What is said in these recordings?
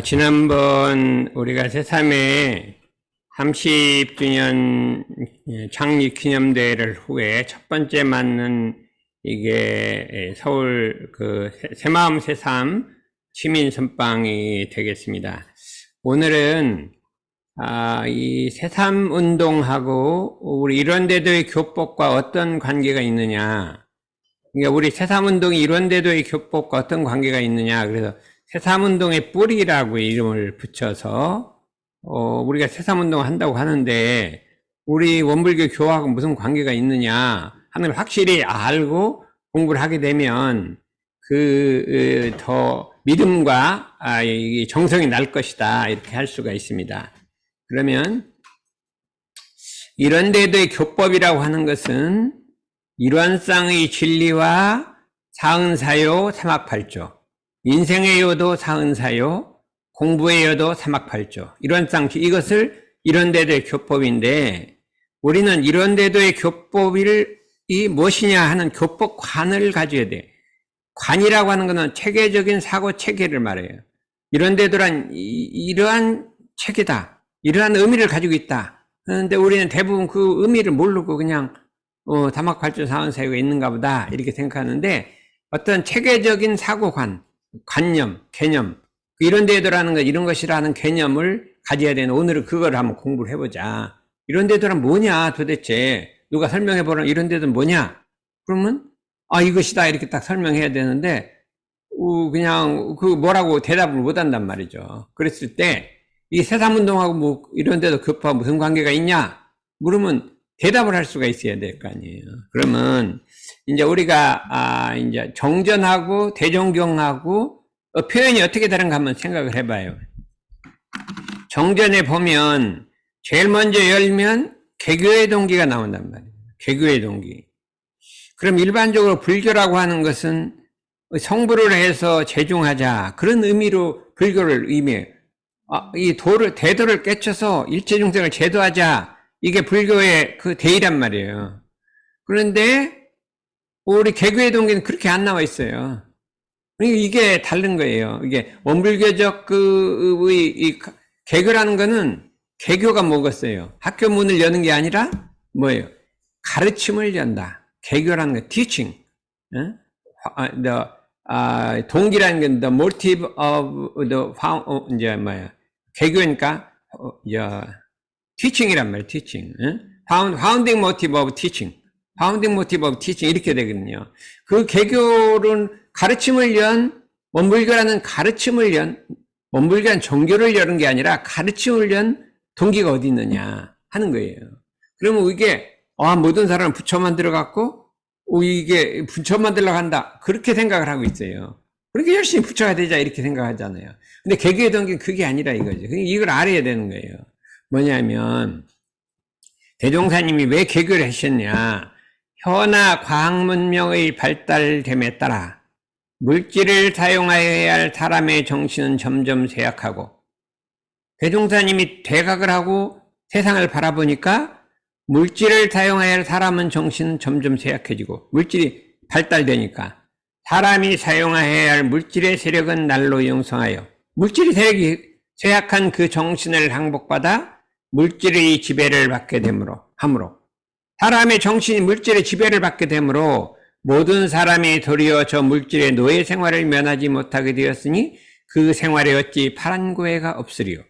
지난번 우리가 새삼의 30주년 창립 기념대회를 후에 첫 번째 맞는 이게 서울 새마음 새삼 시민 선방이 되겠습니다. 오늘은 이 새삼 운동하고 우리 일원대도의 교법과 어떤 관계가 있느냐, 그러니까 우리 새삼 운동이 일원대도의 교법과 어떤 관계가 있느냐, 그래서 새삼운동의 뿌리라고 이름을 붙여서 우리가 새삼운동을 한다고 하는데 우리 원불교 교하고 무슨 관계가 있느냐 하는 걸 확실히 알고 공부를 하게 되면 더 믿음과 정성이 날 것이다, 이렇게 할 수가 있습니다. 그러면 일원대도의 교법이라고 하는 것은 일원상의 진리와 사은사요 삼학팔조, 인생의 요도 사은사요, 공부의 요도 삼학팔조, 일원상, 이것을 일원대도의 교법인데, 우리는 일원대도의 교법이 무엇이냐 하는 교법관을 가져야 돼. 관이라고 하는 것은 체계적인 사고 체계를 말해요. 일원대도란 이러한 체계다, 이러한 의미를 가지고 있다. 그런데 우리는 대부분 그 의미를 모르고 그냥 삼학팔조 사은사요가 있는가 보다 이렇게 생각하는데, 어떤 체계적인 사고관, 관념, 개념, 일원대도라는 것, 이런 것이라는 개념을 가져야 되는, 오늘은 그걸 한번 공부를 해보자. 일원대도란 뭐냐 도대체, 누가 설명해보라. 일원대도는 뭐냐? 그러면 이것이다 이렇게 딱 설명해야 되는데 그냥 뭐라고 대답을 못한단 말이죠. 그랬을 때 이 새삼운동하고 일원대도 교법하고 무슨 관계가 있냐 물으면 대답을 할 수가 있어야 될 거 아니에요. 그러면 이제 우리가 이제 정전하고 대종경하고 표현이 어떻게 다른가 한번 생각을 해봐요. 정전에 보면 제일 먼저 열면 개교의 동기가 나온단 말이에요. 개교의 동기. 그럼 일반적으로 불교라고 하는 것은 성불을 해서 제종하자, 그런 의미로 불교를 의미해요. 이 대도를 깨쳐서 일체중생을 제도하자, 이게 불교의 그 대의란 말이에요. 그런데 우리 개교의 동기는 그렇게 안 나와 있어요. 이게 다른 거예요. 이게 원불교적 이 개교라는 거는, 개교가 뭐겠어요? 학교 문을 여는 게 아니라 뭐예요? 가르침을 연다. 개교라는 거, teaching. 동기라는 건 the motive of the 이제 뭐야? 개교니까 teaching이란 말이에요. teaching. founding motive of teaching. founding motive of teaching 이렇게 되거든요. 그 개교는 가르침을 연, 원불교라는 가르침을 연, 원불교는 종교를 여는 게 아니라 가르침을 연 동기가 어디 있느냐 하는 거예요. 그러면 이게 모든 사람은 부처만 들어갔고 이게 부처 만들려고 한다, 그렇게 생각을 하고 있어요. 그렇게 열심히 부처가 되자 이렇게 생각하잖아요. 근데 개교의 동기는 그게 아니라 이거죠. 이걸 알아야 되는 거예요. 뭐냐면 대종사님이 왜 개교를 하셨냐, 현아 과학문명의 발달됨에 따라 물질을 사용하여야 할 사람의 정신은 점점 쇠약하고, 대종사님이 대각을 하고 세상을 바라보니까 물질을 사용해야 할 사람은 정신은 점점 쇠약해지고, 물질이 발달되니까 사람이 사용해야 할 물질의 세력은 날로 영성하여, 물질의 세력이 쇠약한 그 정신을 항복받아 물질의 지배를 받게 함으로 사람의 정신이 물질의 지배를 받게 되므로 모든 사람이 도리어 저 물질의 노예 생활을 면하지 못하게 되었으니 그 생활에 어찌 파란 고해가 없으리요.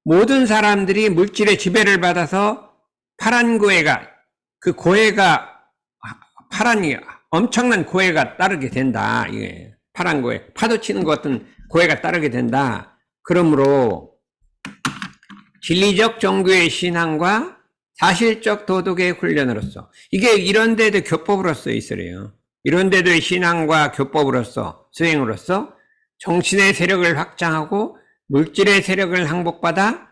모든 사람들이 물질의 지배를 받아서 파란 고해가, 그 고해가, 엄청난 고해가 따르게 된다. 이게 파란 고해, 파도 치는 것 같은 고해가 따르게 된다. 그러므로 진리적 종교의 신앙과 사실적 도덕의 훈련으로서, 이게 일원대도 교법으로서 있으래요. 일원대도의 신앙과 교법으로서, 수행으로서 정신의 세력을 확장하고 물질의 세력을 항복받아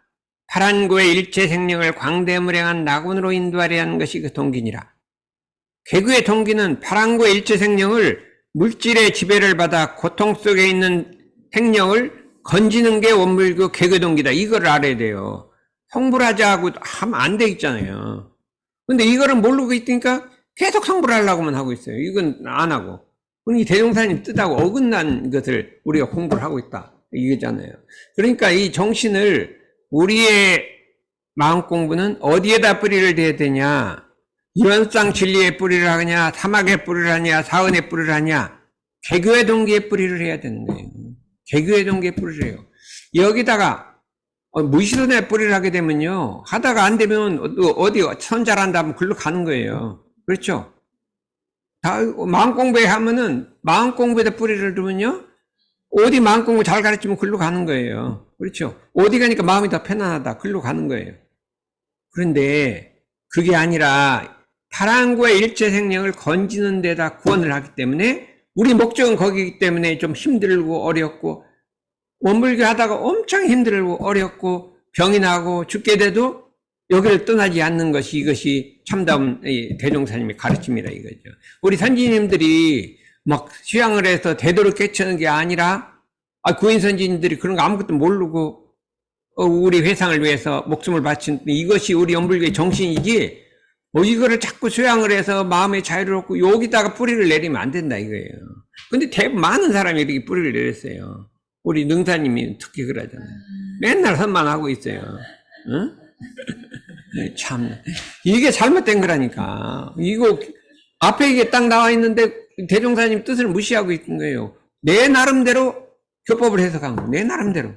파란고의 일체 생명을 광대무량한 낙원으로 인도하려 하는 것이 그 동기니라. 개교의 동기는 파란고의 일체 생명을, 물질의 지배를 받아 고통 속에 있는 생명을 건지는 게 원불교 개교 동기다. 이걸 알아야 돼요. 성불하자 하고 하면 안 돼 있잖아요. 근데 이거를 모르고 있으니까 계속 성불을 하려고만 하고 있어요. 이건 안 하고. 이 대종사님 뜻하고 어긋난 것을 우리가 공부를 하고 있다. 이거잖아요. 그러니까 이 정신을 우리의 마음 공부는 어디에다 뿌리를 대야 되냐? 이원상 진리의 뿌리를 하냐? 사막의 뿌리를 하냐? 사은의 뿌리를 하냐? 개교의 동기의 뿌리를 해야 되는 거예요. 개교의 동기의 뿌리를 해요. 여기다가 무의식론의 뿌리를 하게 되면요. 하다가 안 되면 어디 선잘한다 하면 글로 가는 거예요. 그렇죠? 다 마음 공부에 하면은 마음 공부에다 뿌리를 두면요. 어디 마음 공부 잘 가르치면 글로 가는 거예요. 그렇죠? 어디 가니까 마음이 더 편안하다. 글로 가는 거예요. 그런데 그게 아니라 파랑구의 일체 생명을 건지는 데다 구원을 하기 때문에 우리 목적은 거기이기 때문에 좀 힘들고 어렵고 원불교 하다가 엄청 힘들고 어렵고 병이 나고 죽게 돼도 여기를 떠나지 않는 것이 이것이 참다운 대종사님의 가르침이라 이거죠. 우리 선지님들이 막 수양을 해서 대도를 깨치는 게 아니라 구인 선지님들이 그런 거 아무것도 모르고 우리 회상을 위해서 목숨을 바친 이것이 우리 원불교의 정신이지 이거를 자꾸 수양을 해서 마음의 자유를 얻고 여기다가 뿌리를 내리면 안 된다 이거예요. 근데 대부분 많은 사람이 이렇게 뿌리를 내렸어요. 우리 능사님이 특히 그러잖아요. 맨날 선만하고 있어요. 응? 참 이게 잘못된 거라니까. 이거 앞에 이게 딱 나와 있는데 대종사님 뜻을 무시하고 있는 거예요. 내 나름대로 교법을 해석한 거예요. 내 나름대로.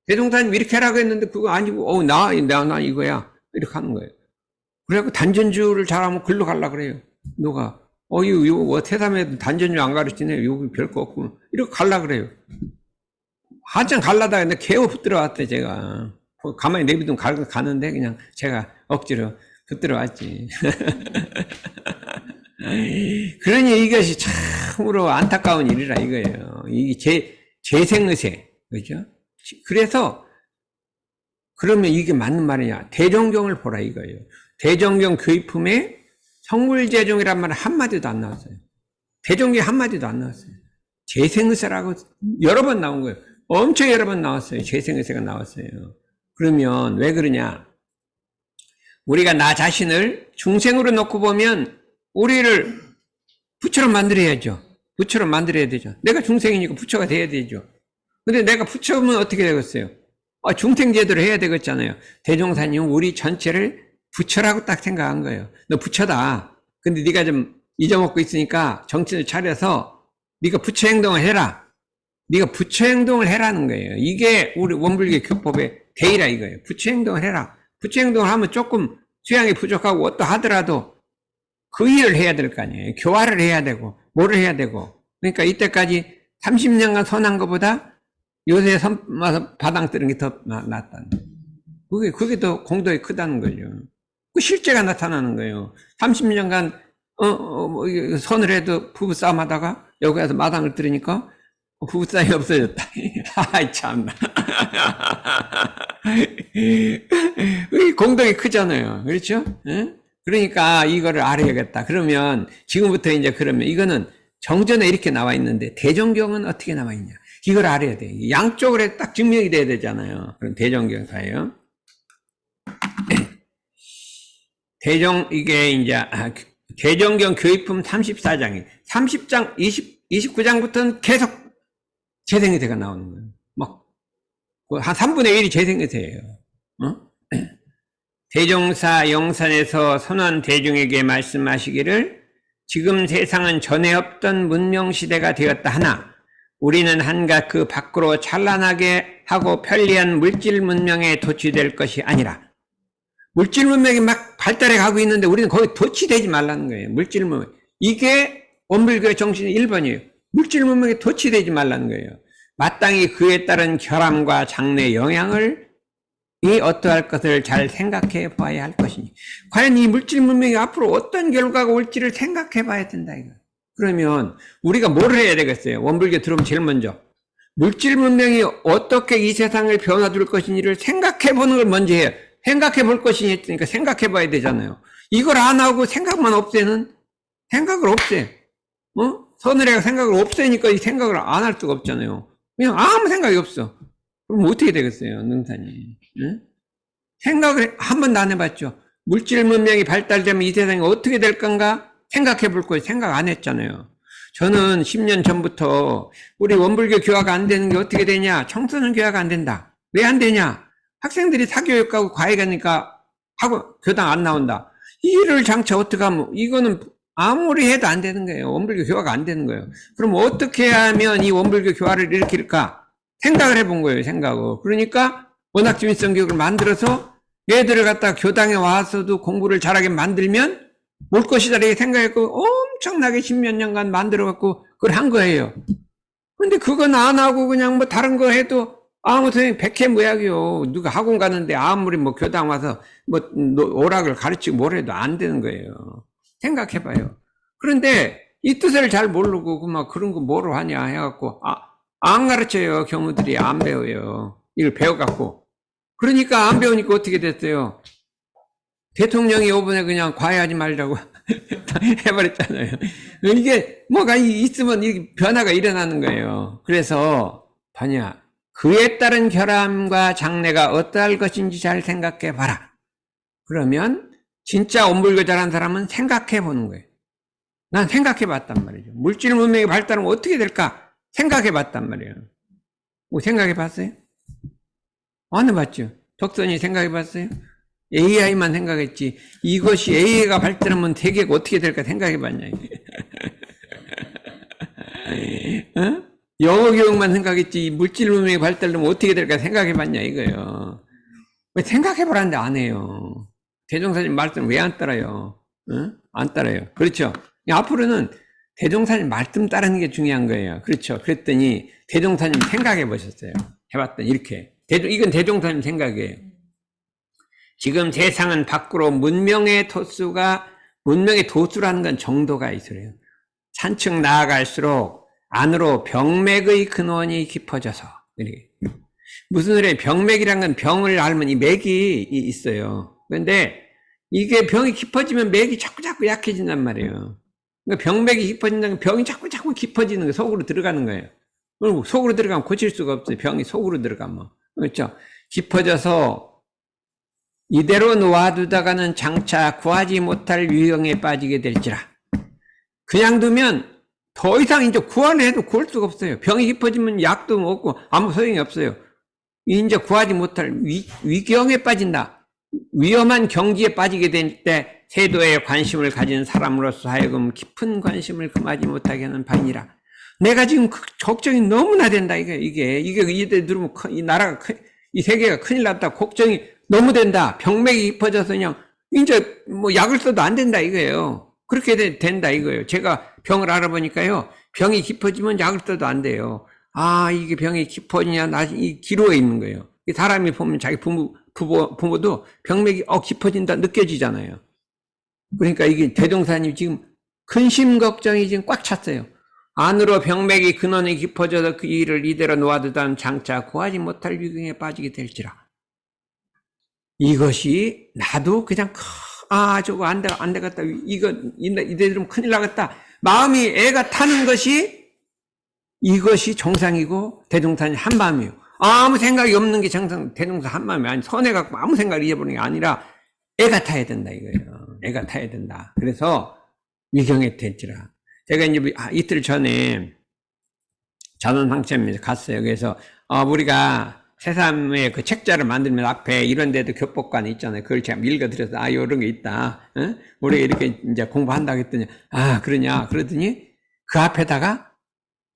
대종사님 이렇게 하라고 했는데 그거 아니고 나 이거야 이렇게 하는 거예요. 그래갖고 단전주를 잘하면 글로 가려고 그래요. 누가 이거 태삼에 단전주 안 가르치네. 여기 별거 없고 이렇게 가려고 그래요. 한참 갈라다가 근데 개워 붙들어 왔대 제가. 가만히 내비두면 가는데 그냥 제가 억지로 붙들어 왔지. 그러니 이것이 참으로 안타까운 일이라 이거예요. 이게 재생의세. 그죠? 그래서 그러면 이게 맞는 말이냐. 대종경을 보라 이거예요. 대종경 교의품에 성불재종이란 말은 한마디도 안 나왔어요. 대종경 한마디도 안 나왔어요. 재생의세라고 여러 번 나온 거예요. 엄청 여러 번 나왔어요. 재생의세가 나왔어요. 그러면 왜 그러냐. 우리가 나 자신을 중생으로 놓고 보면 우리를 부처로 만들어야죠. 부처로 만들어야 되죠. 내가 중생이니까 부처가 돼야 되죠. 근데 내가 부처면 어떻게 되겠어요? 중생 제도를 해야 되겠잖아요. 대종사님은 우리 전체를 부처라고 딱 생각한 거예요. 너 부처다. 근데 네가 좀 잊어먹고 있으니까 정신을 차려서 네가 부처 행동을 해라. 네가 부처 행동을 해라는 거예요. 이게 우리 원불교 교법의 대의라 이거예요. 부처 행동을 해라. 부처 행동을 하면 조금 수양이 부족하고 어떠하더라도 그 일을 해야 될 거 아니에요. 교화를 해야 되고 뭐를 해야 되고. 그러니까 이때까지 30년간 선한 것보다 요새 바당 뜨는 게 더 낫다는 거예요. 그게 더 공덕이 크다는 거죠. 그 실제가 나타나는 거예요. 30년간 선을 해도 부부싸움 하다가 여기 와서 마당을 들으니까 부부싸움이 없어졌다. 아이 참나. 공덕이 크잖아요. 그렇죠? 그러니까 이거를 알아야겠다. 그러면 지금부터 이제 그러면 이거는 정전에 이렇게 나와 있는데 대종경은 어떻게 나와 있냐? 이걸 알아야 돼. 양쪽으로 딱 증명이 돼야 되잖아요. 그럼 대종경사예요. 이게 이제 대종경 교의품 34장이 30장 29장부터는 계속 재생의세가 나오는 거예요. 한 3분의 1이 재생의세예요. 대종사 영산에서 선원 대중에게 말씀하시기를 지금 세상은 전에 없던 문명시대가 되었다 하나 우리는 한갓 그 밖으로 찬란하게 하고 편리한 물질 문명에 도취될 것이 아니라 물질 문명이 막 발달해 가고 있는데 우리는 거기 도취되지 말라는 거예요. 물질 문명. 이게 원불교의 정신의 1번이에요. 물질 문명에 도취되지 말라는 거예요. 마땅히 그에 따른 결함과 장래 영향을 어떠할 것을 잘 생각해 봐야 할 것이니 과연 이 물질 문명이 앞으로 어떤 결과가 올지를 생각해 봐야 된다 이거. 그러면 우리가 뭘 해야 되겠어요? 원불교 들어오면 제일 먼저 물질 문명이 어떻게 이 세상을 변화줄 것인지를 생각해 보는 걸 먼저 해요. 생각해 볼 것이니 했으니까 생각해 봐야 되잖아요. 이걸 안 하고 생각만 없애는 생각을 없애. 서늘해가 생각을 없애니까 이 생각을 안 할 수가 없잖아요. 그냥 아무 생각이 없어. 그럼 어떻게 되겠어요, 능사님? 응? 생각을 한 번도 안 해봤죠. 물질 문명이 발달되면 이 세상이 어떻게 될 건가? 생각해 볼 거예요. 생각 안 했잖아요. 저는 10년 전부터 우리 원불교 교화가 안 되는 게 어떻게 되냐? 청소년 교화가 안 된다. 왜 안 되냐? 학생들이 사교육 가고 과외 가니까 하고 교당 안 나온다. 이를 장차 어떻게 하면 이거는 아무리 해도 안 되는 거예요. 원불교 교화가 안 되는 거예요. 그럼 어떻게 하면 이 원불교 교화를 일으킬까? 생각을 해본 거예요. 생각을. 그러니까 원학 주민성 교육을 만들어서 얘들을 갖다 교당에 와서도 공부를 잘하게 만들면 올 것이다 이렇게 생각했고 엄청나게 10몇 년간 만들어갖고 그걸 한 거예요. 근데 그건 안 하고 그냥 뭐 다른 거 해도 아무 소용 백해무약이요. 누가 학원 가는데 아무리 뭐 교당 와서 뭐 오락을 가르치고 뭘 해도 안 되는 거예요. 생각해봐요. 그런데 이 뜻을 잘 모르고 막 그런 거 뭐로 하냐 해갖고 안 가르쳐요. 경우들이 안 배워요. 이걸 배워갖고. 그러니까 안 배우니까 어떻게 됐어요? 대통령이 이번에 그냥 과외하지 말라고 해버렸잖아요. 이게 뭐가 있으면 이 변화가 일어나는 거예요. 그래서 뭐냐, 그에 따른 결함과 장래가 어떠할 것인지 잘 생각해 봐라. 그러면 진짜 원불교 잘하는 사람은 생각해 보는 거예요. 난 생각해 봤단 말이죠. 물질 문명의 발달은 어떻게 될까 생각해 봤단 말이에요. 뭐 생각해 봤어요? 안 해봤죠. 덕선이 생각해 봤어요? AI만 생각했지 이것이 AI가 발전하면 세계가 어떻게 될까 생각해봤냐. 어? 영어 교육만 생각했지 물질 문명이 발달하면 어떻게 될까 생각해봤냐 이거예요. 왜 생각해보라는데 안 해요. 대종사님 말씀 왜 안 따라요? 어? 안 따라요. 그렇죠. 앞으로는 대종사님 말씀 따르는 게 중요한 거예요. 그렇죠. 그랬더니 대종사님 생각해보셨어요. 해봤더니 이렇게 이건 대종사님 생각이에요. 지금 세상은 밖으로 문명의 도수라는 건 정도가 있어요. 산층 나아갈수록 안으로 병맥의 근원이 깊어져서, 이렇게. 무슨 소리예요? 병맥이란 건 병을 앓으면 이 맥이 있어요. 그런데 이게 병이 깊어지면 맥이 자꾸 약해진단 말이에요. 그러니까 병맥이 깊어진다는 건 병이 자꾸 깊어지는 거, 속으로 들어가는 거예요. 그리고 속으로 들어가면 고칠 수가 없어요. 병이 속으로 들어가면. 그렇죠? 깊어져서 이대로 놓아두다가는 장차 구하지 못할 유형에 빠지게 될지라. 그냥 두면 더 이상 이제 구하려 해도 구할 수가 없어요. 병이 깊어지면 약도 없고 아무 소용이 없어요. 이제 구하지 못할 위경에 빠진다. 위험한 경지에 빠지게 될 때 세도에 관심을 가진 사람으로서 하여금 깊은 관심을 금하지 못하게 하는 바이니라. 내가 지금 걱정이 너무나 된다. 이게 들으면 이 나라가 이 세계가 큰일 났다. 걱정이 너무 된다. 병맥이 깊어져서 그냥 이제 뭐 약을 써도 안 된다 이거예요. 그렇게 된다 이거예요. 제가 병을 알아보니까요. 병이 깊어지면 약을 써도 안 돼요. 이게 병이 깊어지냐 이 기로에 있는 거예요. 사람이 보면 자기 부모도 병맥이 깊어진다 느껴지잖아요. 그러니까 이게 대종사님 지금 근심 걱정이 지금 꽉 찼어요. 안으로 병맥이 근원이 깊어져서 그 일을 이대로 놓아두다면 장차 구하지 못할 위경에 빠지게 될지라. 이것이 나도 그냥 저거 안 되겠다. 이대로 큰일 나겠다. 마음이 애가 타는 것이 이것이 정상이고 대종사님 한마음이에요. 아무 생각이 없는 게 정상 대종사 한마음이 아니 선해갖고 아무 생각을 잊어버리는 게 아니라 애가 타야 된다 이거예요. 애가 타야 된다. 그래서 위경에 될지라. 제가 이제 이틀 전에 자선상점에 갔어요. 그래서 우리가 새삼의 그 책자를 만들면 앞에 이런 데도 교법관이 있잖아요. 그걸 제가 읽어드려서 이런 게 있다. 우리가 이렇게 이제 공부한다고 했더니 그러냐 그러더니 그 앞에다가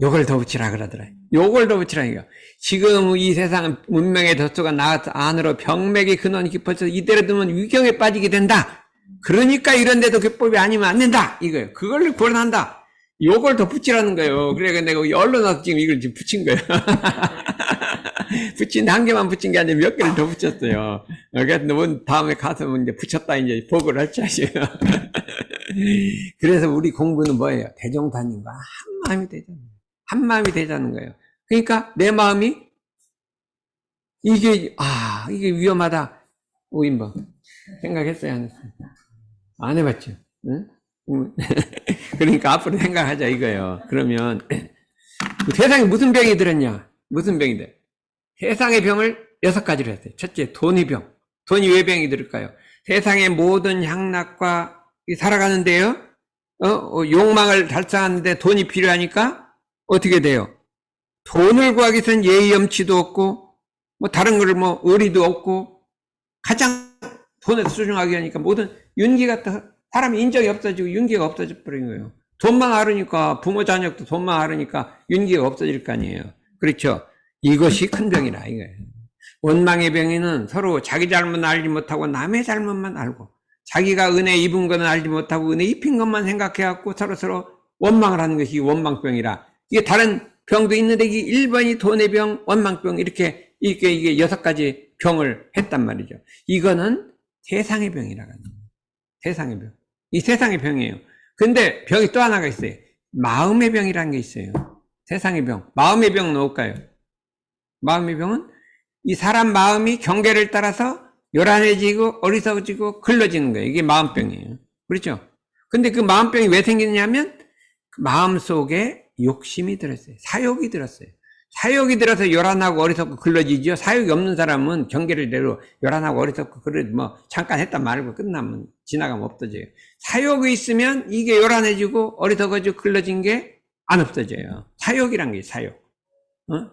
요걸 더 붙이라 그러더라. 요걸 더 붙이라 이거. 지금 이 세상은 문명의 덧소가 나와서 안으로 병맥의 근원이 깊어져서 이대로 두면 위경에 빠지게 된다. 그러니까 이런 데도 교법이 아니면 안 된다 이거예요. 그걸 구원한다. 요걸 더 붙이라는 거예요. 그래 내가 언론에서 지금 이걸 지금 붙인 거예요. 붙인 한 개만 붙인 게 아니라 몇 개를 더 붙였어요. 그래서 다음에 가서 이제 붙였다 이제 보고를 할 줄 아시요. 그래서 우리 공부는 뭐예요? 대종사님과 한 마음이 되잖아요. 한 마음이 되자는 거예요. 그러니까 내 마음이 이게 위험하다. 뭐 생각했어요, 안 했어요? 안 해봤죠. 응? 그러니까 앞으로 생각하자 이거예요. 그러면 세상에 무슨 병이 들었냐? 무슨 병이 돼? 세상의 병을 6가지로 했어요. 첫째, 돈이 병. 돈이 왜 병이 들을까요? 세상의 모든 향락과 살아가는데요. 욕망을 달성하는데 돈이 필요하니까 어떻게 돼요? 돈을 구하기 위해서는 예의 염치도 없고, 뭐 다른 거를 뭐 의리도 없고, 가장 돈을 소중하게 하니까 모든 윤기가 사람이 인정이 없어지고 윤기가 없어져 버린 거예요. 돈만 앓으니까 부모 자녀도 돈만 앓으니까 윤기가 없어질 거 아니에요. 그렇죠? 이것이 큰 병이라 이거예요. 원망의 병에는 서로 자기 잘못은 알지 못하고 남의 잘못만 알고, 자기가 은혜 입은 것은 알지 못하고 은혜 입힌 것만 생각해갖고 서로 원망을 하는 것이 원망병이라. 이게 다른 병도 있는데 이게 1번이 돈의 병, 원망병 이게 6가지 병을 했단 말이죠. 이거는 세상의 병이라고 합니다. 세상의 병. 이 세상의 병이에요. 근데 병이 또 하나가 있어요. 마음의 병이라는 게 있어요. 세상의 병. 마음의 병은 뭘까요? 마음의 병은 이 사람 마음이 경계를 따라서 요란해지고 어리석어지고 글러지는 거예요. 이게 마음병이에요. 그렇죠? 근데 그 마음병이 왜 생기느냐면 그 마음 속에 욕심이 들었어요. 사욕이 들었어요. 사욕이 들어서 요란하고 어리석고 글러지죠. 사욕이 없는 사람은 경계를 내로 요란하고 어리석고 그래 뭐 잠깐 했다 말고 끝나면 지나가면 없어져요. 사욕이 있으면 이게 요란해지고 어리석어지고 글러진 게 안 없어져요. 사욕이란 게 사욕.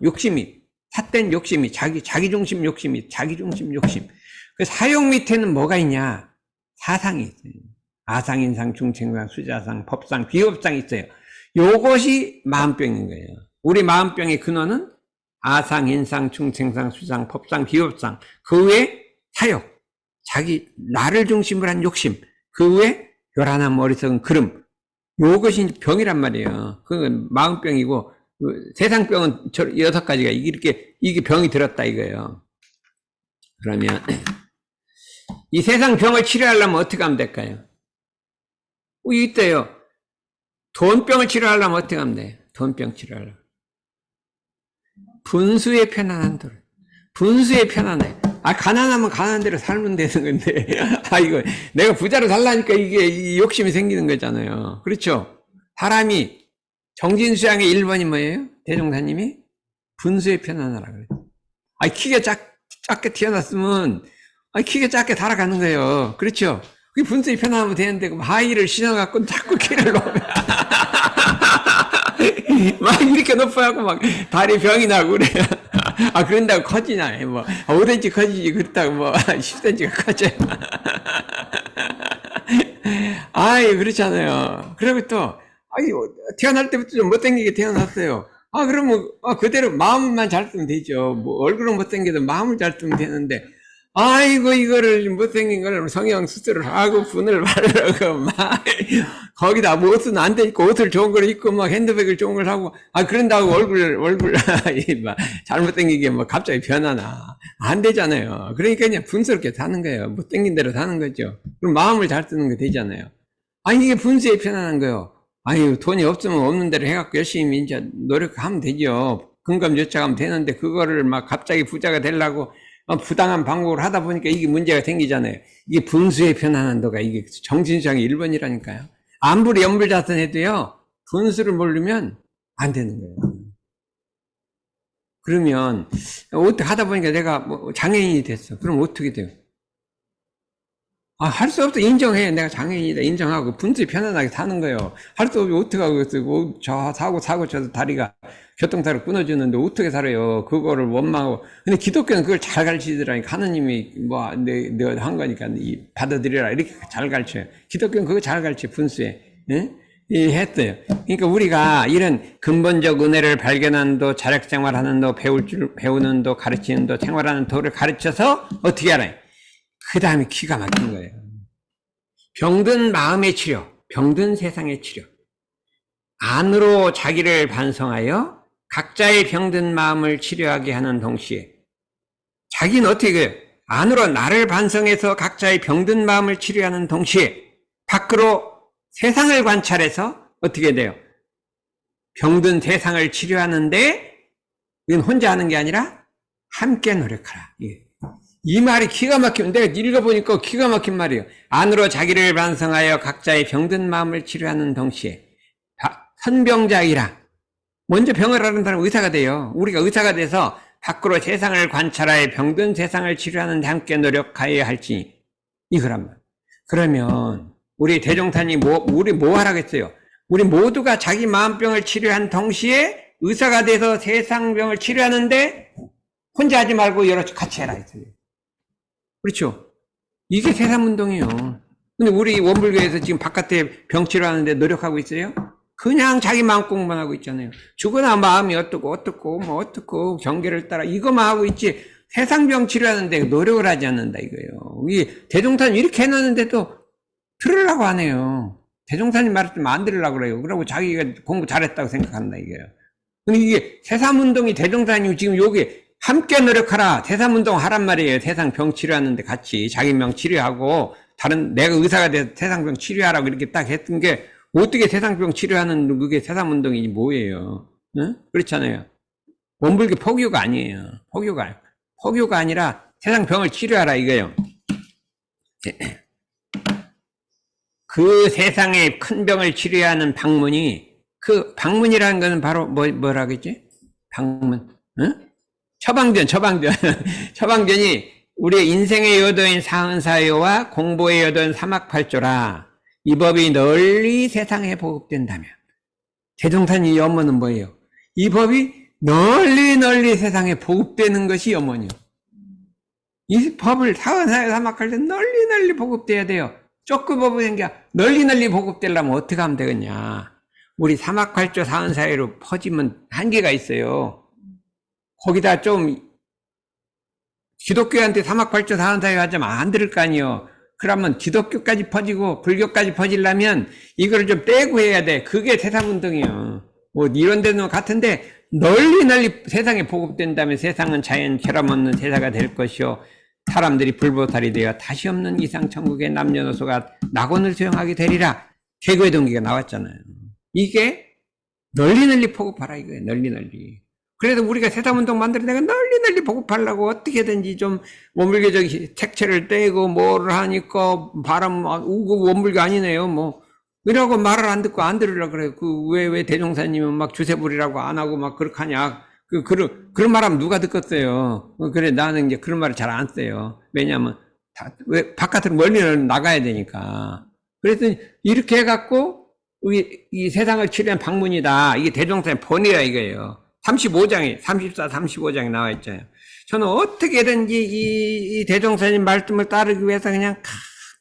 욕심이 삿된 욕심이 자기중심 욕심이 자기중심 욕심. 그 사욕 밑에는 뭐가 있냐? 사상이 있어요. 아상, 인상, 중생상, 수자상, 법상, 비법상이 있어요. 요것이 마음병인 거예요. 우리 마음병의 근원은 아상, 인상, 중생상, 수상, 법상, 비법상, 그 외에 사욕, 나를 중심으로 한 욕심, 그 외에 요란한 어리석은 그름, 요것이 병이란 말이에요. 그건 마음병이고, 세상병은 6가지가 이게 병이 들었다 이거예요. 그러면, 이 세상 병을 치료하려면 어떻게 하면 될까요? 이때요. 돈병을 치료하려면 어떻게 하면 돼요? 돈병 치료하려면. 분수의 편안한 돌. 분수의 편안해. 가난하면 가난한 대로 살면 되는 건데. 이거, 내가 부자로 살라니까 이게 욕심이 생기는 거잖아요. 그렇죠? 사람이, 정진수양의 1번이 뭐예요? 대종사님이? 분수의 편안하라 그래요. 키가 작게 태어났으면, 키가 작게 살아가는 거예요. 그렇죠? 그게 분수의 편안하면 되는데, 하이를 신어갖고 자꾸 키를 놓으면. 막 이렇게 높아갖고 막 다리 병이 나고 그래. 그런다고 커지나. 5cm 커지지. 그렇다고 10cm가 커져요. 그렇잖아요. 그리고 또, 태어날 때부터 좀 못생기게 태어났어요. 그러면, 그대로 마음만 잘 쓰면 되죠. 얼굴은 못생겨도 마음을 잘 쓰면 되는데, 이거를 못생긴 걸 성형 수술을 하고 분을 바르고 거기다 옷은 안 되니까 옷을 좋은 걸 입고 핸드백을 좋은 걸 하고 그런다고 얼굴 잘못생기게 갑자기 변하나 안 되잖아요. 그러니까 그냥 분스럽게 사는 거예요. 못생긴 대로 사는 거죠. 그럼 마음을 잘 쓰는 거 되잖아요. 이게 분수에 편안한 거예요. 돈이 없으면 없는 대로 해갖고 열심히 이제 노력하면 되죠. 금감요착하면 되는데 그거를 갑자기 부자가 되려고 부당한 방법을 하다 보니까 이게 문제가 생기잖아요. 이게 분수의 편안한도가 이게 정신상의 1번이라니까요. 암불이 연불자선해도요, 분수를 모르면 안 되는 거예요. 그러면, 어떻게 하다 보니까 내가 장애인이 됐어. 그럼 어떻게 돼요? 할 수 없어. 인정해. 내가 장애인이다. 인정하고 분수에 편안하게 사는 거예요. 할 수 없이 어떻게 하겠어요? 사고 쳐서 다리가 교통사고 끊어주는데 어떻게 살아요? 그거를 원망하고. 근데 기독교는 그걸 잘 가르치더라니까. 하느님이 내가 한 거니까 받아들여라. 이렇게 잘 가르쳐요. 기독교는 그거 잘 가르쳐요. 분수에. 예? 했어요. 그러니까 우리가 이런 근본적 은혜를 발견하는 도, 자력생활하는 도, 배우는 도, 가르치는 도, 생활하는 도를 가르쳐서 어떻게 알아요? 그 다음에 기가 막힌 거예요. 병든 마음의 치료, 병든 세상의 치료. 안으로 자기를 반성하여 각자의 병든 마음을 치료하게 하는 동시에 자기는 어떻게 해요? 안으로 나를 반성해서 각자의 병든 마음을 치료하는 동시에 밖으로 세상을 관찰해서 어떻게 돼요? 병든 세상을 치료하는데 이건 혼자 하는 게 아니라 함께 노력하라. 이 말이 기가 막히면 내가 읽어보니까 기가 막힌 말이에요. 안으로 자기를 반성하여 각자의 병든 마음을 치료하는 동시에 선병자이라. 먼저 병을 앓는 사람은 의사가 돼요. 우리가 의사가 돼서 밖으로 세상을 관찰하여 병든 세상을 치료하는 데 함께 노력하여야 할지 이거란 말. 그러면 우리 대종사님이 우리 뭐 하라겠어요? 우리 모두가 자기 마음병을 치료한 동시에 의사가 돼서 세상병을 치료하는데 혼자 하지 말고 여러 같이 해라 했어요. 그렇죠? 이게 세상운동이에요. 근데 우리 원불교에서 지금 바깥에 병 치료하는데 노력하고 있어요? 그냥 자기 마음 공부만 하고 있잖아요. 죽으나 마음이 어떻고 경계를 따라 이거만 하고 있지 세상병 치료하는데 노력을 하지 않는다 이거예요. 이 대종사님 이렇게 해놨는데도 들으려고 안 해요. 대종사님 말했으면 안 들으려고 그래요. 그러고 자기가 공부 잘했다고 생각한다 이거예요. 근데 이게 세상운동이 대종사님 지금 여기 함께 노력하라. 세상운동 하란 말이에요. 세상병 치료하는데 같이 자기 병 치료하고 다른 내가 의사가 돼서 세상병 치료하라고 이렇게 딱 했던 게 어떻게 세상병 치료하는 그게 세상운동이지 뭐예요. 응? 그렇잖아요. 원불교 포교가 아니에요. 포교가 아니라 세상병을 치료하라 이거예요. 그 세상의 큰 병을 치료하는 방문이 그 방문이라는 것은 바로 뭐라겠지? 방문. 응? 처방전. 처방전이 우리의 인생의 여도인 사흔사요와 공보의 여도인 사막팔조라. 이 법이 널리 세상에 보급된다면. 대종사님 염원은 뭐예요? 이 법이 널리 세상에 보급되는 것이 염원이요. 이 법을 사흔사요 사막팔조 널리 보급돼야 돼요. 조금 법은 게 널리 보급되려면 어떻게 하면 되겠냐. 우리 사막팔조 사흔사요로 퍼지면 한계가 있어요. 거기다 좀 기독교한테 사막팔조 사흔사요 하자면 안 들을 거 아니에요. 그러면 기독교까지 퍼지고 불교까지 퍼지려면 이거를 좀 떼고 해야 돼. 그게 세상운동이에요. 뭐 이런 데는 같은데 널리 세상에 보급된다면 세상은 자연 결함 없는 세상가 될 것이요. 사람들이 불보살이 되어 다시 없는 이상 천국의 남녀노소가 낙원을 수용하게 되리라. 개거의 동기가 나왔잖아요. 이게 널리 보급하라 이거예요. 널리. 그래서 우리가 세상운동 만들어내가 널리 보급하려고 어떻게든지 좀 원불교적 색채를 떼고 뭐를 하니까 바람 우고 원불교 아니네요. 뭐 이러고 말을 안 듣고 안 들으려고 그래요. 왜 대종사님은 막 주세부리라고 안 하고 막 그렇게 하냐. 그런 말 하면 누가 듣겠어요. 그래 나는 이제 그런 말을 잘 안 써요. 왜냐하면 왜 바깥으로 멀리 나가야 되니까. 그래서 이렇게 해갖고 이 세상을 치료한 방문이다. 이게 대종사님 본이라 이거예요. 34, 35장에 나와 있잖아요. 저는 어떻게든지 이 대종사님 말씀을 따르기 위해서 그냥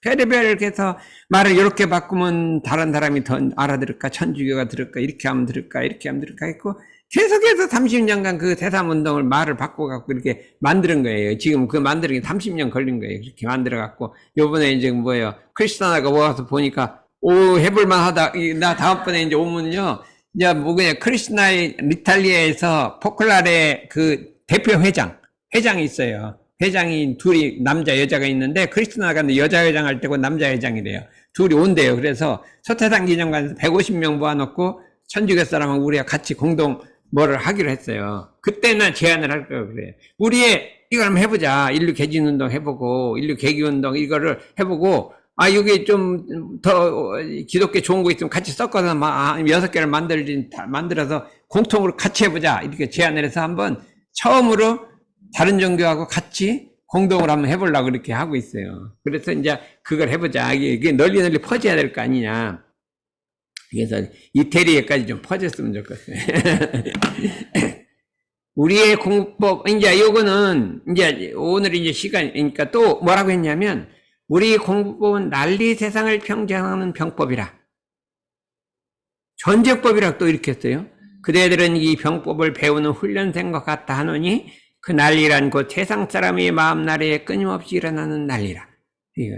별의별 이렇게 해서 말을 이렇게 바꾸면 다른 사람이 더 알아들을까, 천주교가 들을까, 이렇게 하면 들을까 했고, 계속해서 30년간 그 세상운동을 말을 바꿔갖고 이렇게 만드는 거예요. 지금 그 만드는 게 30년 걸린 거예요. 그렇게 만들어갖고, 요번에 이제 뭐예요. 크리스타나가 와서 보니까, 해볼만 하다. 나 다음번에 이제 오면요. 이제 그냥 크리스나의 리탈리아에서 포클라레 그 대표 회장이 있어요. 회장이 둘이 남자 여자가 있는데 크리스나가 여자 회장 할 때고 남자 회장이래요. 둘이 온대요. 그래서 서태상 기념관에서 150명 모아놓고 천주교 사람하고 우리가 같이 공동 뭐를 하기로 했어요. 그때는 제안을 할 거예요. 그래요. 이걸 한번 해보자. 인류 개진운동 해보고 인류 개기운동 이거를 해보고 이게 좀 더 기독교 좋은 거 있으면 같이 섞어서 6개를 만들어서 공통으로 같이 해보자. 이렇게 제안을 해서 한번 처음으로 다른 종교하고 같이 공동으로 한번 해보려고 그렇게 하고 있어요. 그래서 이제 그걸 해보자. 이게 널리 퍼져야 될 거 아니냐. 그래서 이태리에까지 좀 퍼졌으면 좋겠어요. 우리의 공법, 이제 요거는 이제 오늘 이제 시간이니까 또 뭐라고 했냐면 우리 공부법은 난리 세상을 평정하는 병법이라. 전제법이라고 또 이렇게 했어요. 그대들은 이 병법을 배우는 훈련생과 같다 하노니 그 난리란 곧 세상 사람의 마음 난리에 끊임없이 일어나는 난리라. 이거,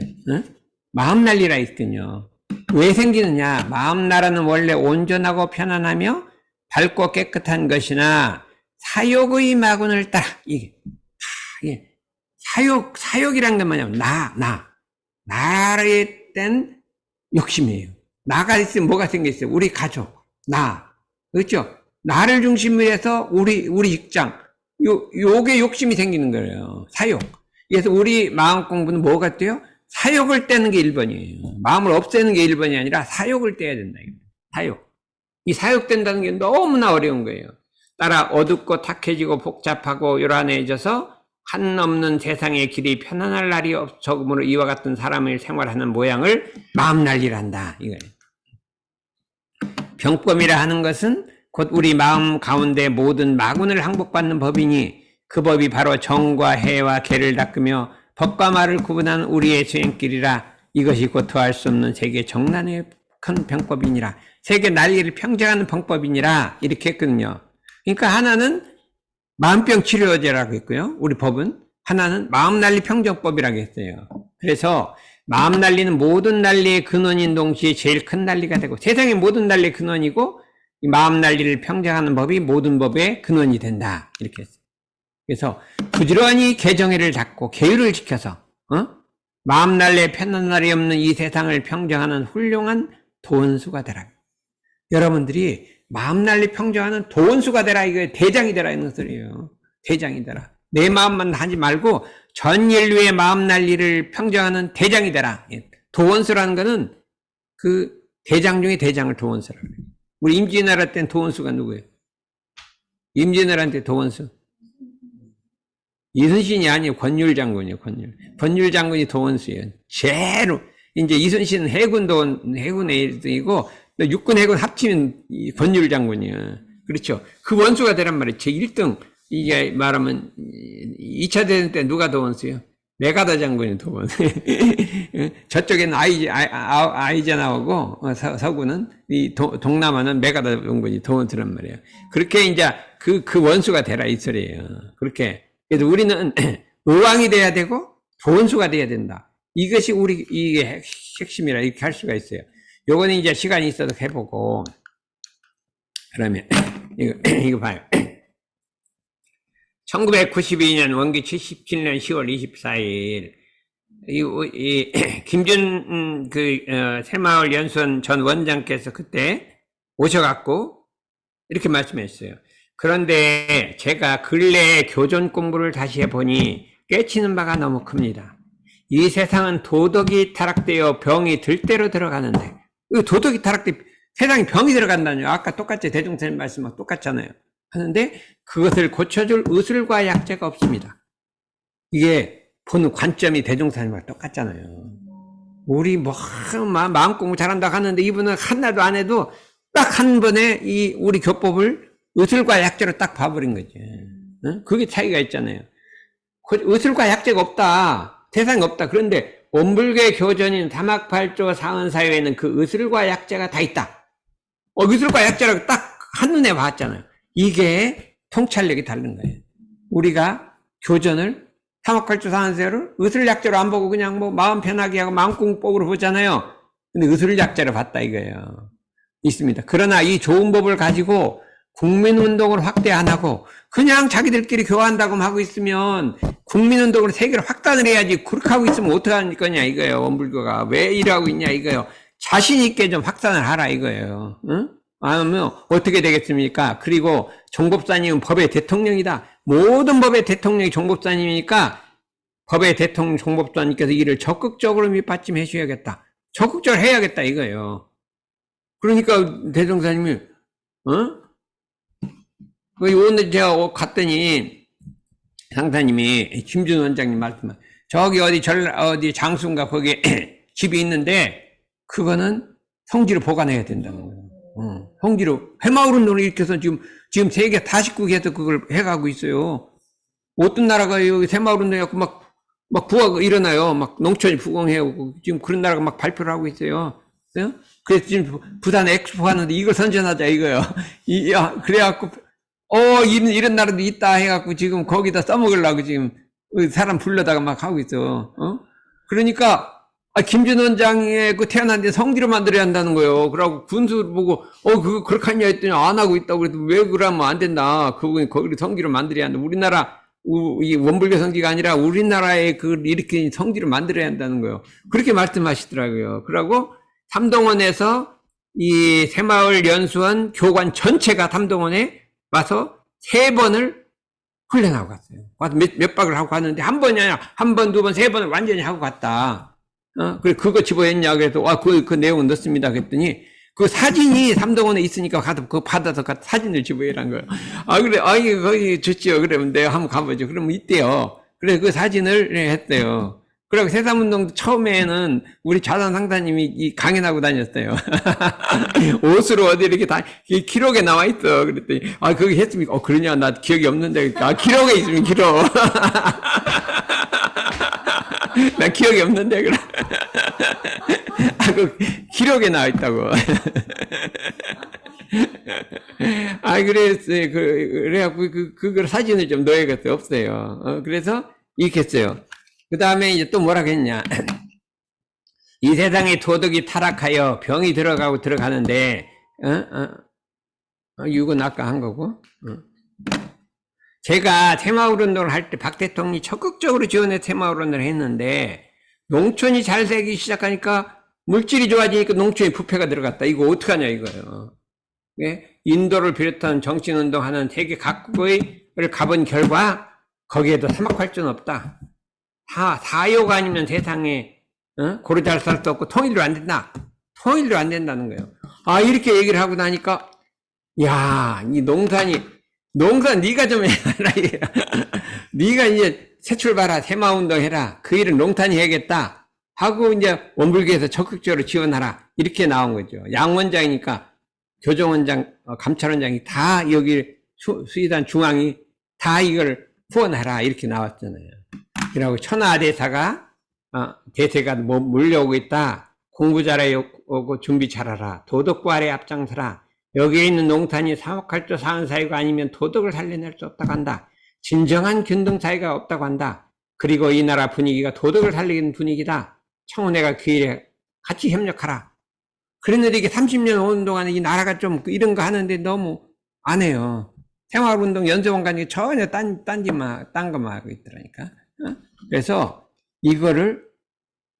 마음 난리라 있거든요. 왜 생기느냐? 마음 나라는 원래 온전하고 편안하며 밝고 깨끗한 것이나 사욕의 마군을 따라. 이게 사욕이란 건 뭐냐면 나에 땐 욕심이에요. 나가 있으면 뭐가 생겼어요? 우리 가족, 그렇죠? 나를 중심으로 해서 우리 입장, 요게 욕심이 생기는 거예요. 사욕. 그래서 우리 마음 공부는 뭐 같아요? 사욕을 떼는 게 1번이에요. 마음을 없애는 게 1번이 아니라 사욕을 떼야 된다. 사욕. 이 사욕된다는 게 너무나 어려운 거예요. 따라 어둡고 탁해지고 복잡하고 요란해져서 한 없는 세상의 길이 편안할 날이 없으므로 이와 같은 사람을 생활하는 모양을 마음난리란다. 이거예요. 병법이라 하는 것은 곧 우리 마음 가운데 모든 마군을 항복받는 법이니 그 법이 바로 정과 해와 개를 닦으며 법과 말을 구분하는 우리의 수행길이라. 이것이 곧 더할 수 없는 세계 정난의 큰 병법이니라. 세계 난리를 평정하는 병법이니라. 이렇게 했거든요. 그러니까 하나는 마음병 치료제라고 했고요. 우리 법은 하나는 마음난리 평정법이라고 했어요. 그래서 마음난리는 모든 난리의 근원인 동시에 제일 큰 난리가 되고, 세상의 모든 난리의 근원이고 이 마음난리를 평정하는 법이 모든 법의 근원이 된다. 이렇게 했어요. 그래서 부지런히 개정회를 닦고 계율을 지켜서 마음난리에 편안날이 없는 이 세상을 평정하는 훌륭한 도원수가 되라. 여러분들이 마음난리 평정하는 도원수가 되라. 이거 대장이 되라 이런 소리예요. 대장이 되라. 내 마음만 하지 말고 전 인류의 마음난리를 평정하는 대장이 되라. 도원수라는 거는 그 대장 중에 대장을 도원수라고 해요. 우리 임진왜란 때는 도원수가 누구예요? 임진왜란 때 도원수. 이순신이 아니에요. 권율 장군이에요. 권율 장군이 도원수예요. 제로 이제 이순신은 해군의 1등이고 육군 해군 합치면 권율 장군이에요. 그렇죠. 그 원수가 되란 말이에요. 제 1등 이게 말하면 2차 대전 때 누가 도원수예요? 메가더 장군이 도원수. 저쪽에는 아이젠하우고 서구는 이 동남아는 메가더 장군이 도원수란 말이에요. 그렇게 이제 그 원수가 되라 이 소리예요. 그렇게. 그래서 우리는 의왕이 돼야 되고 도원수가 돼야 된다. 이것이 이게 핵심이라 이렇게 할 수가 있어요. 요거는 이제 시간이 있어도 해보고. 그러면 이거 봐요. 1992년 원기 77년 10월 24일 김준 새마을 연수원 전 원장께서 그때 오셔갖고 이렇게 말씀했어요. 그런데 제가 근래에 교전 공부를 다시 해보니 깨치는 바가 너무 큽니다. 이 세상은 도덕이 타락되어 병이 들대로 들어가는데, 도덕이 타락돼 세상에 병이 들어간다뇨. 아까 똑같이 대종선생님 말씀하고 똑같잖아요. 하는데 그것을 고쳐줄 의술과 약재가 없습니다. 이게 보는 관점이 대종선생님과 똑같잖아요. 우리 마음 공부 잘한다 하는데 이분은 하나도 안 해도 딱 한 번에 우리 교법을 의술과 약재로 딱 봐버린 거지. 그게 차이가 있잖아요. 의술과 약재가 없다. 세상에 없다. 그런데 원불교 교전인 사막팔조 사은사회에는 그 의술과 약재가 다 있다. 의술과 약재라고 딱 한눈에 봤잖아요. 이게 통찰력이 다른 거예요. 우리가 교전을 사막팔조 사은사회를 의술 약재로 안 보고 그냥 마음 편하게 하고 마음공법으로 보잖아요. 근데 의술 약재로 봤다 이거예요. 있습니다. 그러나 이 좋은 법을 가지고 국민운동을 확대 안 하고 그냥 자기들끼리 교화한다고 하고 있으면 국민운동으로 세계를 확단을 해야지. 그렇게 하고 있으면 어떻게 할 거냐 이거예요. 원불교가 왜 이러고 있냐 이거예요. 자신 있게 좀 확산을 하라 이거예요. 응? 아니면 어떻게 되겠습니까? 그리고 종법사님은 법의 대통령이다. 모든 법의 대통령이 종법사님이니까 법의 대통령 종법사님께서 이를 적극적으로 밑받침해 주셔야겠다. 적극적으로 해야겠다 이거예요. 그러니까 대종사님이 오늘 제가 갔더니 상사님이 김준 원장님 말씀, 저기 어디 장수인가 거기에 집이 있는데 그거는 성지로 보관해야 된다는 거예요. 성지로 해마을 운동을 일으켜서 지금 세계 49개에서 그걸 해가고 있어요. 어떤 나라가 여기 새마을 운동해갖고 막 부하가 일어나요. 막 농촌이 부흥해오고 지금 그런 나라가 막 발표를 하고 있어요. 그래서 지금 부산에 엑스포 하는데 이걸 선전하자 이거요. 그래갖고 이런 나라도 있다 해갖고 지금 거기다 써먹으려고 지금 사람 불러다가 막 하고 있어. 그러니까 김준 원장의 그 태어난 데 성지로 만들어야 한다는 거예요. 그러고 군수 보고 그거 그렇게 하냐 했더니 안 하고 있다고 그래도 왜 그러면 안 된다. 그거 거기를 성지로 만들어야 한다. 우리나라 이 원불교 성지가 아니라 우리나라의 그 이렇게 성지로 만들어야 한다는 거예요. 그렇게 말씀하시더라고요. 그러고 삼동원에서 이 새마을 연수원 교관 전체가 삼동원에 와서 3번을 훈련하고 갔어요. 와서 몇 박을 하고 갔는데 한 번이 아니라 한 번, 두 번, 3번을 완전히 하고 갔다. 그래 그거 집어했냐 그래서 그 내용은 넣습니다 그랬더니 그 사진이 삼동원에 있으니까 가서 그거 받아서 사진을 집어해란 거예요. 그래 거기 좋지요. 그러면 내가 한번 가보죠. 그러면 있대요. 그래서 그 사진을 했어요. 그리고 새삼운동도 처음에는 우리 자단 상사님이 이 강연하고 다녔어요. 옷으로 어디 이렇게 다, 기록에 나와 있어. 그랬더니, 아, 그거 했습니까? 그러냐? 나 기억이 없는데. 아, 기록에 있으면 기록. 나 기억이 없는데, 그래. 아, 그, 기록에 나와 있다고. 아, 그랬어요. 그래갖고, 그걸 사진을 좀 넣어야겠어요. 없어요. 그래서, 이렇게 했어요. 그 다음에 이제 또 뭐라고 했냐. 이 세상에 도덕이 타락하여 병이 들어가는데, 이건 아까 한 거고. 제가 새마을 운동을 할 때 박 대통령이 적극적으로 지원해 새마을 운동을 했는데, 농촌이 잘 되기 시작하니까 물질이 좋아지니까 농촌에 부패가 들어갔다. 이거 어떡하냐 이거예요. 예? 인도를 비롯한 정신운동 하는 세계 각국을 가본 결과, 거기에도 사막할줄은 없다. 사욕 아니면 세상에, 고루 잘 살 수 없고 통일도 안 된다. 통일도 안 된다는 거예요. 아, 이렇게 얘기를 하고 나니까, 야, 이 농산 네가 좀 해라. 네가 이제 새 출발하, 새마운동 해라. 그 일은 농탄이 해야겠다. 하고 이제 원불교에서 적극적으로 지원하라. 이렇게 나온 거죠. 양원장이니까 교정원장, 감찰원장이 다 여기 수의단 중앙이 다 이걸 후원하라. 이렇게 나왔잖아요. 그리고 천하대사가, 대세가 몰려오고 있다. 공부 잘하고 준비 잘하라. 도덕과 아래 앞장서라. 여기에 있는 농탄이 사목할조 사은사회가 아니면 도덕을 살려낼 수 없다고 한다. 진정한 균등사회가 없다고 한다. 그리고 이 나라 분위기가 도덕을 살리는 분위기다. 청운회가 그 일에 같이 협력하라. 그랬는데 이게 30년 오는 동안에 이 나라가 좀 이런 거 하는데 너무 안 해요. 생활운동 연수원 가니까 전혀 딴 거만 하고 있더라니까. 그래서 이거를,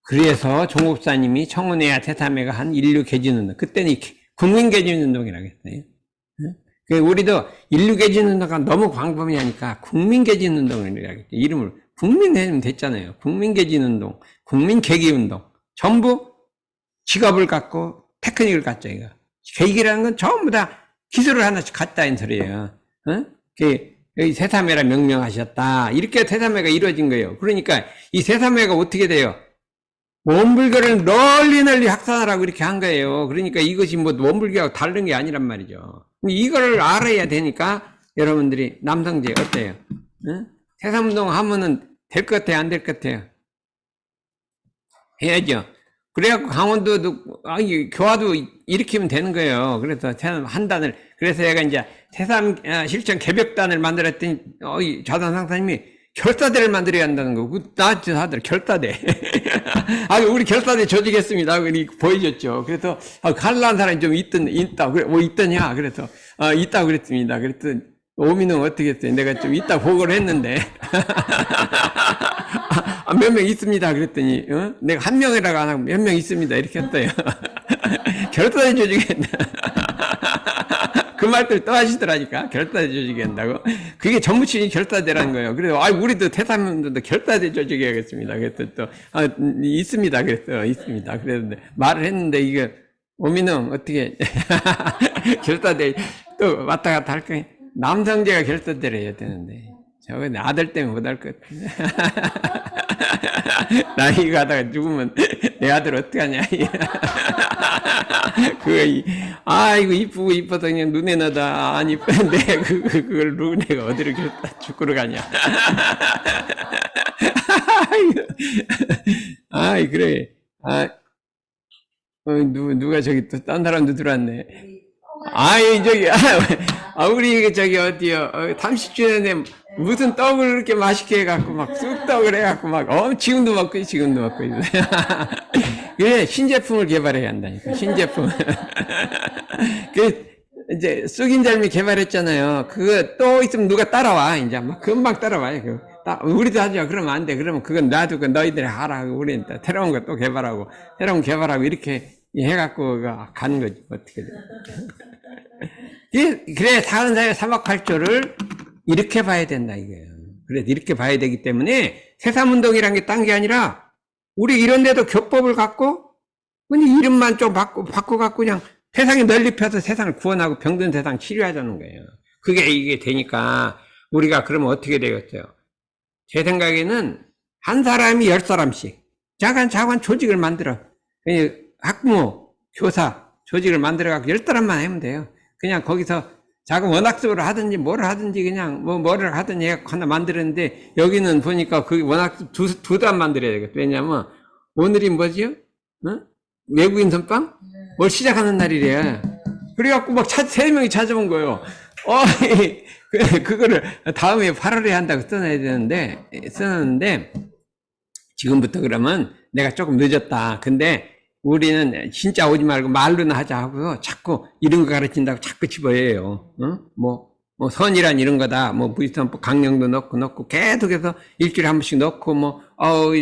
그래서 종업사님이 청운회와 태사매가 한 인류 개진운동, 그때는 국민개진운동이라고 했어요. 우리도 인류 개진운동가 너무 광범위 하니까 국민개진운동이라고 했죠. 이름을 국민해주면 됐잖아요. 국민개진운동, 국민계기운동. 전부 직업을 갖고 테크닉을 갖죠, 이거. 계기라는 건 전부 다 기술을 하나씩 갖다는 소리예요. 여기 세사매라 명명하셨다. 이렇게 세사매가 이루어진 거예요. 그러니까 이 세사매가 어떻게 돼요? 원불교를 널리 확산하라고 이렇게 한 거예요. 그러니까 이것이 뭐 원불교하고 다른 게 아니란 말이죠. 이거를 알아야 되니까 여러분들이 남성제 어때요? 세사운동 하면은 될 것 같아요? 안 될 것 같아요? 해야죠. 그래갖고 강원도도, 교화도 일으키면 되는 거예요. 그래서 새삼 한단을, 그래서 얘가 이제 새삼 실천 개벽단을 만들었더니, 자단 상사님이 결사대를 만들어야 한다는 거고, 나한테 하더라, 결사대. 우리 결사대 조직했습니다. 그러니까 보여줬죠. 그래서, 갈라한 사람이 좀 있다. 그래, 뭐 있더냐? 그래서, 있다고 그랬습니다. 그랬더니, 오미는 어떻게 했어요? 내가 좀 있다 보고를 했는데. 몇 명 있습니다. 그랬더니, 내가 한 명이라고 안 하고 몇 명 있습니다. 이렇게 했어요. 결사대 조직했다. 그 말들 또 하시더라니까. 결사대 조직한다고. 그게 전무친이 결사대라는 거예요. 그래서, 우리도 태사면도 결사대 조직해야겠습니다. 그래서 또, 있습니다. 그랬어요. 있습니다. 그랬는데, 말을 했는데, 이게, 오미는 어떻게, 결사대 또 왔다 갔다 할 거예요. 남성제가 결사대를 해야 되는데, 저거 아들 때문에 못 할 것 같아. 나이 가다가 죽으면 내 아들 어떡하냐. 이거 이쁘고 이뻐서 그냥 눈에 넣어다 안 이쁜데, 그걸 내가 어디로 죽으러 가냐. 그래. 누가 저기 또 딴 사람도 들어왔네. 우리 어디요, 30주년에 무슨 떡을 그렇게 맛있게 해갖고 쑥떡을 해갖고 지금도 먹고 있어요. 그래, 신제품을 개발해야 한다니까, 신제품. 이제 쑥인절미 개발했잖아요. 그거 또 있으면 누가 따라와, 이제 금방 따라와요. 우리도 하죠. 그러면 안 돼. 그러면 그건 놔두고 너희들이 하라. 우리는 새로운 거 또 개발하고, 이렇게 해갖고 가는 거지, 어떻게 돼. 그래, 사은사회 사막팔조를 이렇게 봐야 된다, 이거예요. 그래, 이렇게 봐야 되기 때문에 새삼운동이란 게 딴 게 아니라, 우리 이런 데도 교법을 갖고, 그냥 이름만 좀 바꿔갖고 그냥 세상에 널리 펴서 세상을 구원하고 병든 세상 치료하자는 거예요. 이게 되니까, 우리가 그러면 어떻게 되겠어요? 제 생각에는 한 사람이 10사람씩 작은 조직을 만들어. 그냥 학부모, 교사 조직을 만들어 갖고 10사람만 하면 돼요. 그냥 거기서 작은 원학습을 하든지 뭐를 하든지 그냥 뭐를 하든지 해갖고 하나 만들었는데, 여기는 보니까 그 원학습 두 단 만들어야 되겠다. 왜냐면 오늘이 뭐지요? 어? 외국인 선빵? 뭘 시작하는 날이래. 그래갖고 막 세 명이 찾아온 거예요. 그거를 다음에 8월에 한다고 써놨는데, 지금부터 그러면 내가 조금 늦었다. 근데 우리는 진짜 오지 말고 말로나 하자 하고 자꾸 이런 거 가르친다고 자꾸 집어해요. 뭐 선이란 이런 거다. 뭐 부의선법 강령도 넣고 계속해서 일주일에 한 번씩 넣고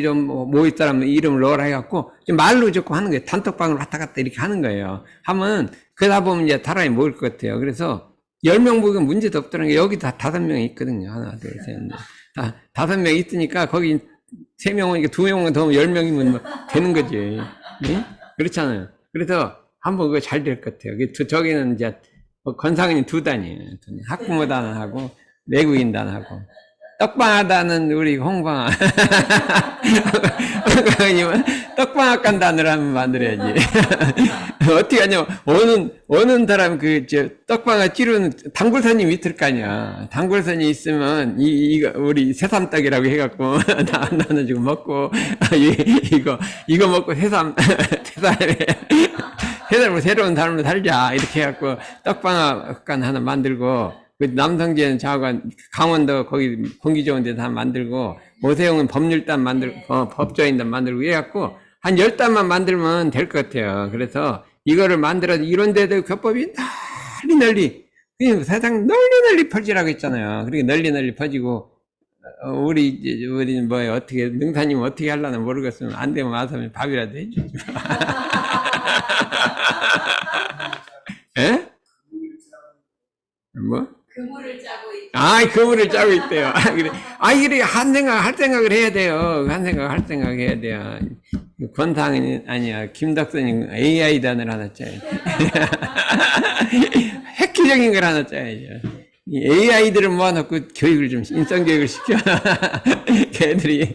좀 모일 사람 이름을 넣으라 해갖고 말로 자꾸 하는 거예요. 단톡방으로 왔다 갔다 이렇게 하는 거예요. 하면 그러다 보면 이제 사람이 모일 것 같아요. 그래서 10명 보면 문제도 없더라는 게, 여기 다 5명이 있거든요. 하나, 둘, 셋, 넷. 5명 있으니까 거기 3명 오니까 2명 더 10명이면 뭐 되는 거지. 네? 그렇잖아요. 그래서 한번 그거 잘 될 것 같아요. 저기는 이제 건상은이 2단이에요. 학부모단하고 외국인단하고. 떡방하다는 우리 홍방아. 홍방아님은 떡방학간단을 한번 만들어야지. 어떻게 하냐, 오는 사람 떡방아 찌르는 단골손님 있을 거 아니야. 단골손이 있으면, 이거, 우리 새삼떡이라고 해갖고, 나눠주고 먹고, 이거 먹고 새삼을 새로운 삶을 살자. 이렇게 해갖고, 떡방학간 하나 만들고, 그 남성재는 자관, 강원도 거기 공기 좋은 데서 하나 만들고, 오세용은 법률단 만들고, 법조인단 만들고, 해갖고, 한 10단만 만들면 될 것 같아요. 그래서 이거를 만들어서 이런 데도 교법이 널리, 세상 널리 퍼지라고 했잖아요. 그렇게 널리 퍼지고, 우리는 어떻게, 능사님 어떻게 하려나 모르겠으면 안 되면 와서 밥이라도 해주지. 에? 뭐? 그물을 짜고 있. 그물을 짜고 있대요. 그래. 그래. 할 생각을 해야 돼요. 할 생각 해야 돼요. 권상이 아니야. 김덕선이 AI단을 하나 짜야지. 획기적인 걸 하나 짜야죠. AI들을 모아놓고 교육을 좀, 인성교육을 시켜. 걔들이.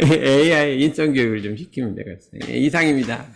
AI 인성교육을 좀 시키면 되겠어요. 이상입니다.